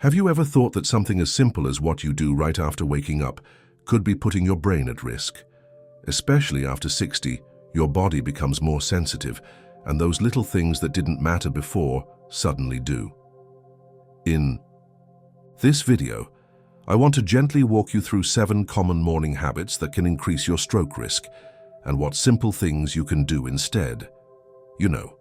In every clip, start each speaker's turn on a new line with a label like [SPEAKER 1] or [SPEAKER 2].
[SPEAKER 1] Have you ever thought that something as simple as what you do right after waking up could be putting your brain at risk? Especially after 60, your body becomes more sensitive, and those little things that didn't matter before suddenly do. In this video, I want to gently walk you through 7 common morning habits that can increase your stroke risk, and what simple things you can do instead. You know,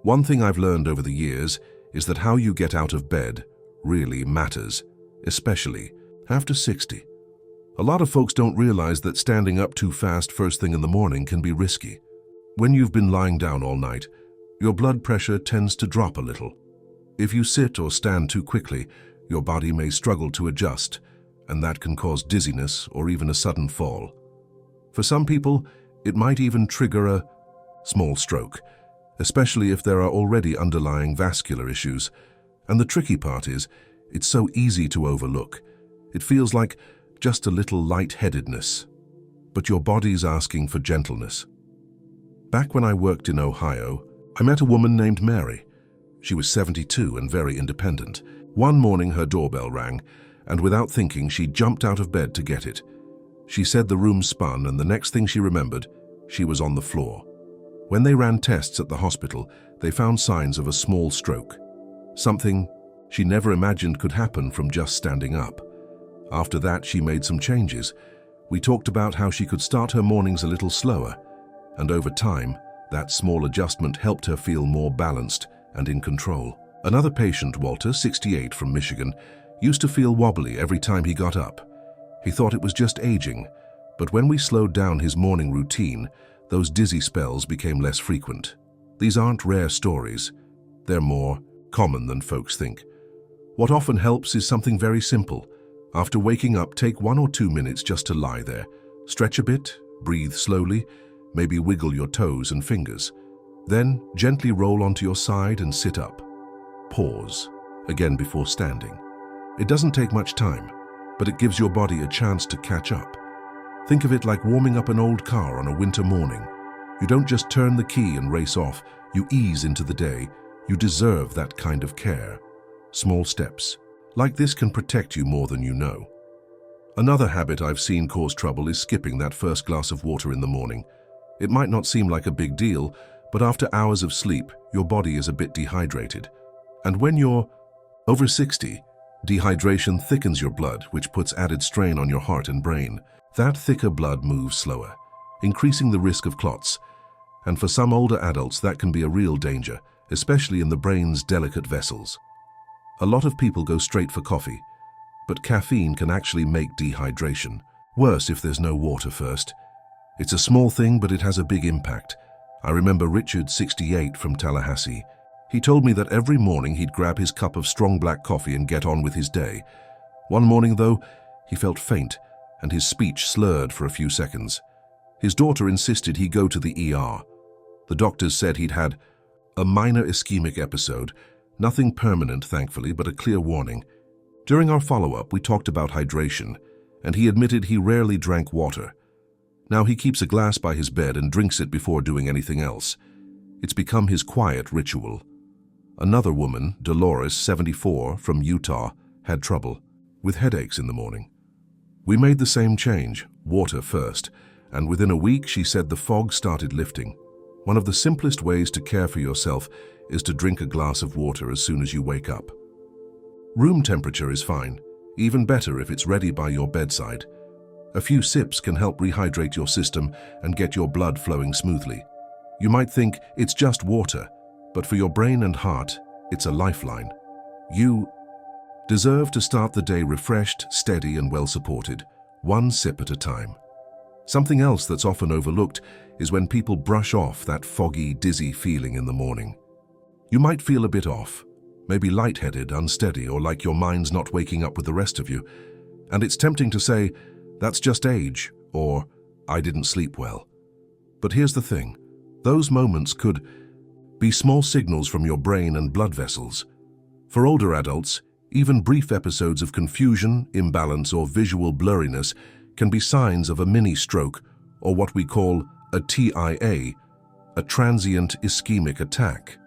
[SPEAKER 1] one thing I've learned over the years is that how you get out of bed really matters, especially after 60. A lot of folks don't realize that standing up too fast first thing in the morning can be risky. When you've been lying down all night, your blood pressure tends to drop a little. If you sit or stand too quickly, your body may struggle to adjust, and that can cause dizziness or even a sudden fall. For some people, it might even trigger a small stroke, especially if there are already underlying vascular issues. And the tricky part is, it's so easy to overlook. It feels like just a little lightheadedness, but your body's asking for gentleness. Back when I worked in Ohio, I met a woman named Mary. She was 72 and very independent. One morning her doorbell rang, and without thinking, she jumped out of bed to get it. She said the room spun, and the next thing she remembered, she was on the floor. When they ran tests at the hospital, they found signs of a small stroke. Something she never imagined could happen from just standing up. After that, she made some changes. We talked about how she could start her mornings a little slower, and over time, that small adjustment helped her feel more balanced and in control. Another patient, Walter, 68, from Michigan, used to feel wobbly every time he got up. He thought it was just aging, but when we slowed down his morning routine, those dizzy spells became less frequent. These aren't rare stories. They're more common than folks think. What often helps is something very simple. After waking up, take 1 or 2 minutes just to lie there. Stretch a bit, breathe slowly, maybe wiggle your toes and fingers. Then gently roll onto your side and sit up. Pause, again before standing. It doesn't take much time, but it gives your body a chance to catch up. Think of it like warming up an old car on a winter morning. You don't just turn the key and race off, you ease into the day. You deserve that kind of care. Small steps like this can protect you more than you know. Another habit I've seen cause trouble is skipping that first glass of water in the morning. It might not seem like a big deal, but after hours of sleep, your body is a bit dehydrated. And when you're over 60, dehydration thickens your blood, which puts added strain on your heart and brain. That thicker blood moves slower, increasing the risk of clots. And for some older adults, that can be a real danger, especially in the brain's delicate vessels. A lot of people go straight for coffee, but caffeine can actually make dehydration worse if there's no water first. It's a small thing, but it has a big impact. I remember Richard, 68, from Tallahassee. He told me that every morning he'd grab his cup of strong black coffee and get on with his day. One morning, though, he felt faint, and his speech slurred for a few seconds. His daughter insisted he go to the ER. The doctors said he'd had a minor ischemic episode, nothing permanent, thankfully, but a clear warning. During our follow-up, we talked about hydration, and he admitted he rarely drank water. Now he keeps a glass by his bed and drinks it before doing anything else. It's become his quiet ritual. Another woman, Dolores, 74, from Utah, had trouble with headaches in the morning. We made the same change, water first, and within a week she said the fog started lifting. One of the simplest ways to care for yourself is to drink a glass of water as soon as you wake up. Room temperature is fine, even better if it's ready by your bedside. A few sips can help rehydrate your system and get your blood flowing smoothly. You might think it's just water, but for your brain and heart, it's a lifeline. You deserve to start the day refreshed, steady, and well supported, one sip at a time. Something else that's often overlooked is when people brush off that foggy, dizzy feeling in the morning. You might feel a bit off, maybe lightheaded, unsteady, or like your mind's not waking up with the rest of you. And it's tempting to say, that's just age, or I didn't sleep well. But here's the thing, those moments could be small signals from your brain and blood vessels. For older adults, even brief episodes of confusion, imbalance, or visual blurriness can be signs of a mini-stroke, or what we call a TIA, a transient ischemic attack.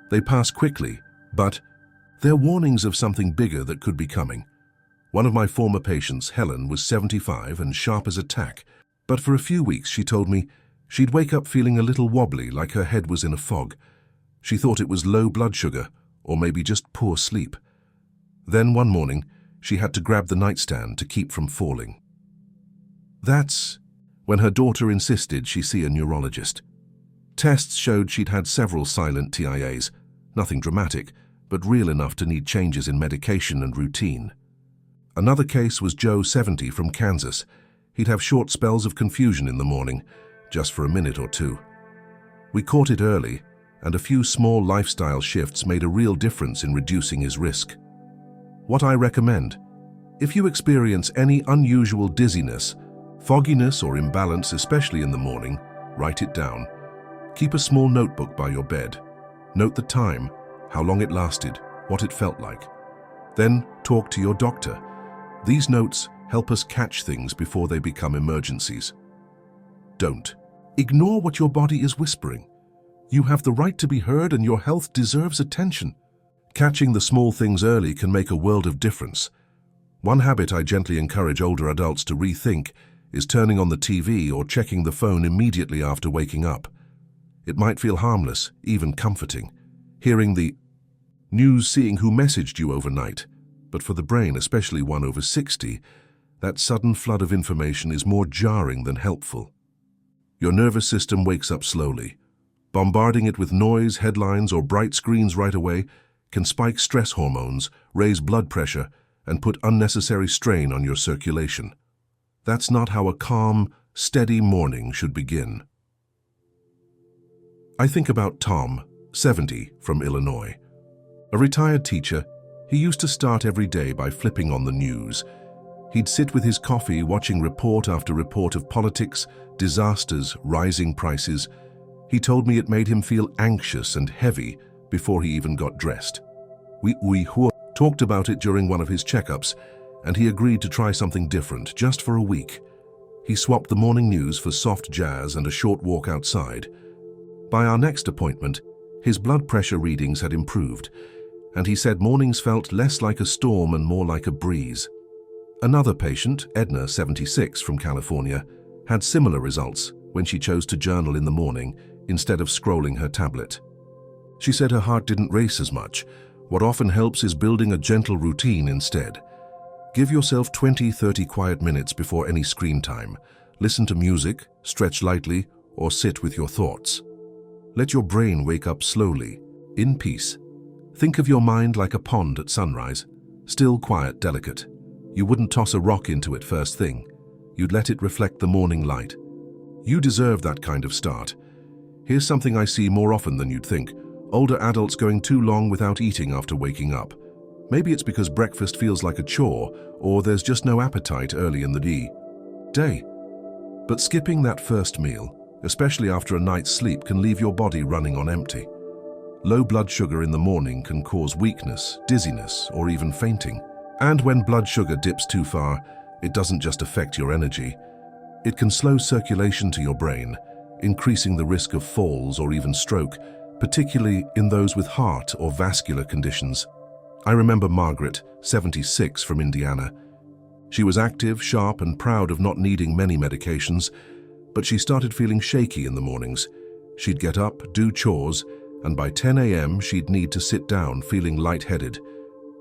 [SPEAKER 1] They pass quickly, but They're warnings of something bigger that could be coming. One of my former patients, Helen, was 75 and sharp as a tack, but for a few weeks she told me she'd wake up feeling a little wobbly, like her head was in a fog. She thought it was low blood sugar, or maybe just poor sleep. Then one morning, she had to grab the nightstand to keep from falling. That's when her daughter insisted she see a neurologist. Tests showed she'd had several silent TIAs, nothing dramatic, but real enough to need changes in medication and routine. Another case was Joe, 70, from Kansas. He'd have short spells of confusion in the morning, just for a minute or two. We caught it early, and a few small lifestyle shifts made a real difference in reducing his risk. What I recommend: if you experience any unusual dizziness, fogginess or imbalance, especially in the morning, write it down. Keep a small notebook by your bed. Note the time, how long it lasted, what it felt like. Then talk to your doctor. These notes help us catch things before they become emergencies. Don't ignore what your body is whispering. You have the right to be heard, and your health deserves attention. Catching the small things early can make a world of difference. One habit I gently encourage older adults to rethink is turning on the TV or checking the phone immediately after waking up. It might feel harmless, even comforting, hearing the news, seeing who messaged you overnight. But for the brain, especially one over 60, that sudden flood of information is more jarring than helpful. Your nervous system wakes up slowly. Bombarding it with noise, headlines, or bright screens right away can spike stress hormones, raise blood pressure, and put unnecessary strain on your circulation. That's not how a calm, steady morning should begin. I think about Tom, 70, from Illinois. A retired teacher, he used to start every day by flipping on the news. He'd sit with his coffee watching report after report of politics, disasters, rising prices. He told me it made him feel anxious and heavy before he even got dressed. We talked about it during one of his checkups, and he agreed to try something different just for a week. He swapped the morning news for soft jazz and a short walk outside. By our next appointment, his blood pressure readings had improved, and he said mornings felt less like a storm and more like a breeze. Another patient, Edna, 76, from California, had similar results when she chose to journal in the morning instead of scrolling her tablet. She said her heart didn't race as much. What often helps is building a gentle routine instead. Give yourself 20-30 quiet minutes before any screen time. Listen to music, stretch lightly, or sit with your thoughts. Let your brain wake up slowly, in peace. Think of your mind like a pond at sunrise, still, quiet, delicate. You wouldn't toss a rock into it first thing. You'd let it reflect the morning light. You deserve that kind of start. Here's something I see more often than you'd think: older adults going too long without eating after waking up. Maybe it's because breakfast feels like a chore, or there's just no appetite early in the day. But skipping that first meal, especially after a night's sleep, can leave your body running on empty. Low blood sugar in the morning can cause weakness, dizziness, or even fainting. And when blood sugar dips too far, it doesn't just affect your energy. It can slow circulation to your brain, increasing the risk of falls or even stroke, particularly in those with heart or vascular conditions. I remember Margaret, 76, from Indiana. She was active, sharp, and proud of not needing many medications, but she started feeling shaky in the mornings. She'd get up, do chores, and by 10 a.m. she'd need to sit down, feeling lightheaded.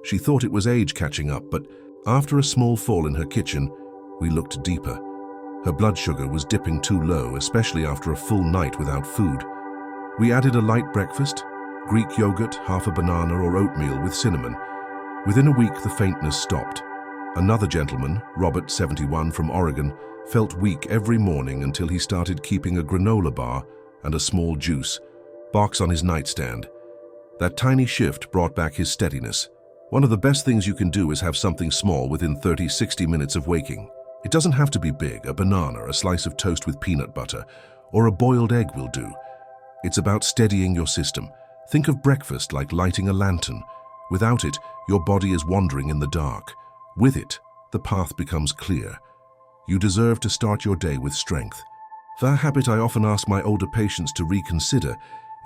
[SPEAKER 1] She thought it was age catching up, but after a small fall in her kitchen, we looked deeper. Her blood sugar was dipping too low, especially after a full night without food. We added a light breakfast, Greek yogurt, half a banana, or oatmeal with cinnamon. Within a week, the faintness stopped. Another gentleman, Robert, 71, from Oregon, felt weak every morning until he started keeping a granola bar and a small juice box on his nightstand. That tiny shift brought back his steadiness. One of the best things you can do is have something small within 30-60 minutes of waking. It doesn't have to be big. A banana, a slice of toast with peanut butter, or a boiled egg will do. It's about steadying your system. Think of breakfast like lighting a lantern. Without it, your body is wandering in the dark. With it, the path becomes clear. You deserve to start your day with strength. The habit I often ask my older patients to reconsider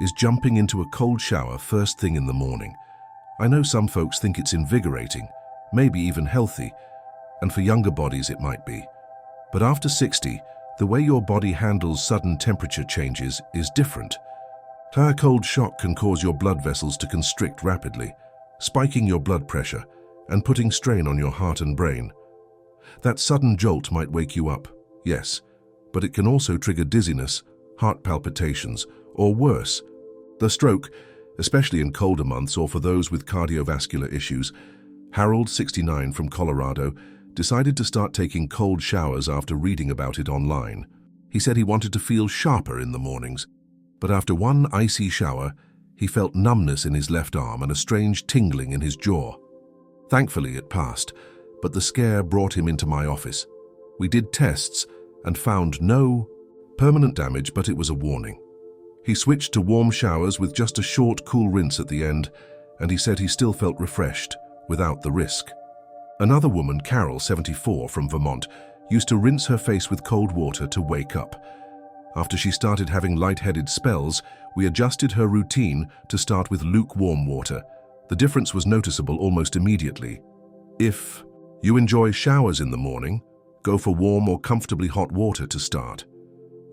[SPEAKER 1] is jumping into a cold shower first thing in the morning. I know some folks think it's invigorating, maybe even healthy, and for younger bodies it might be. But after 60, the way your body handles sudden temperature changes is different. A cold shock can cause your blood vessels to constrict rapidly, spiking your blood pressure and putting strain on your heart and brain. That sudden jolt might wake you up, yes, but it can also trigger dizziness, heart palpitations, or worse, the stroke, especially in colder months or for those with cardiovascular issues. Harold, 69, from Colorado, decided to start taking cold showers after reading about it online. He said he wanted to feel sharper in the mornings, but after one icy shower, he felt numbness in his left arm and a strange tingling in his jaw. Thankfully, it passed, but the scare brought him into my office. We did tests and found no permanent damage, but it was a warning. He switched to warm showers with just a short, cool rinse at the end, and he said he still felt refreshed without the risk. Another woman, Carol, 74, from Vermont, used to rinse her face with cold water to wake up. After she started having lightheaded spells, we adjusted her routine to start with lukewarm water. The difference was noticeable almost immediately. If you enjoy showers in the morning, go for warm or comfortably hot water to start.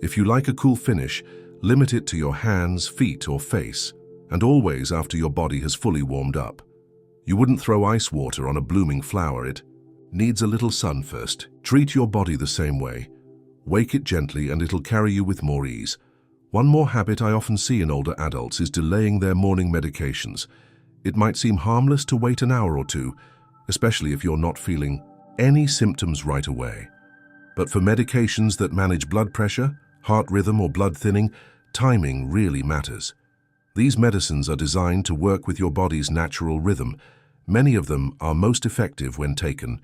[SPEAKER 1] If you like a cool finish, limit it to your hands, feet, or face, and always after your body has fully warmed up. You wouldn't throw ice water on a blooming flower. It needs a little sun first. Treat your body the same way. Wake it gently and it'll carry you with more ease. One more habit I often see in older adults is delaying their morning medications. It might seem harmless to wait an hour or two, especially if you're not feeling any symptoms right away. But for medications that manage blood pressure, heart rhythm, or blood thinning, timing really matters. These medicines are designed to work with your body's natural rhythm. Many of them are most effective when taken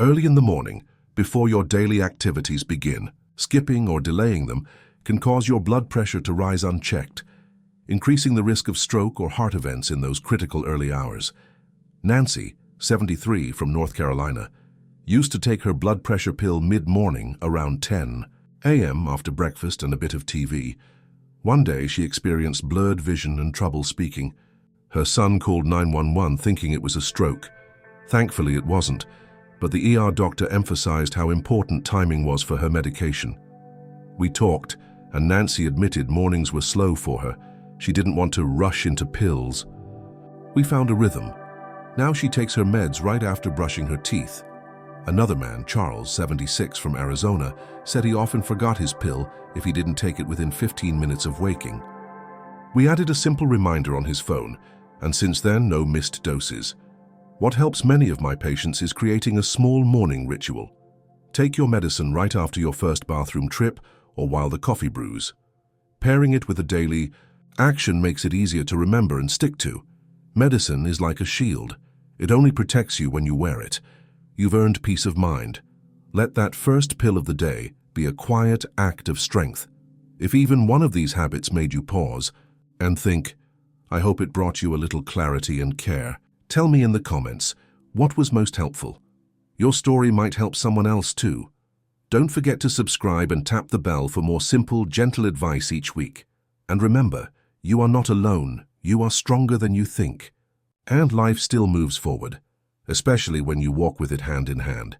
[SPEAKER 1] early in the morning, before your daily activities begin. Skipping or delaying them can cause your blood pressure to rise unchecked, increasing the risk of stroke or heart events in those critical early hours. Nancy, 73, from North Carolina, used to take her blood pressure pill mid-morning around 10 a.m. after breakfast and a bit of TV. One day she experienced blurred vision and trouble speaking. Her son called 911 thinking it was a stroke. Thankfully it wasn't, but the ER doctor emphasized how important timing was for her medication. We talked, and Nancy admitted mornings were slow for her. She didn't want to rush into pills. We found a rhythm. Now she takes her meds right after brushing her teeth. Another man, Charles, 76, from Arizona, said he often forgot his pill if he didn't take it within 15 minutes of waking. We added a simple reminder on his phone, and since then, no missed doses. What helps many of my patients is creating a small morning ritual. Take your medicine right after your first bathroom trip or while the coffee brews. Pairing it with a daily action makes it easier to remember and stick to. Medicine is like a shield. It only protects you when you wear it. You've earned peace of mind. Let that first pill of the day be a quiet act of strength. If even one of these habits made you pause and think, I hope it brought you a little clarity and care. Tell me in the comments, what was most helpful? Your story might help someone else too. Don't forget to subscribe and tap the bell for more simple, gentle advice each week. And remember, you are not alone. You are stronger than you think. And life still moves forward, especially when you walk with it hand in hand.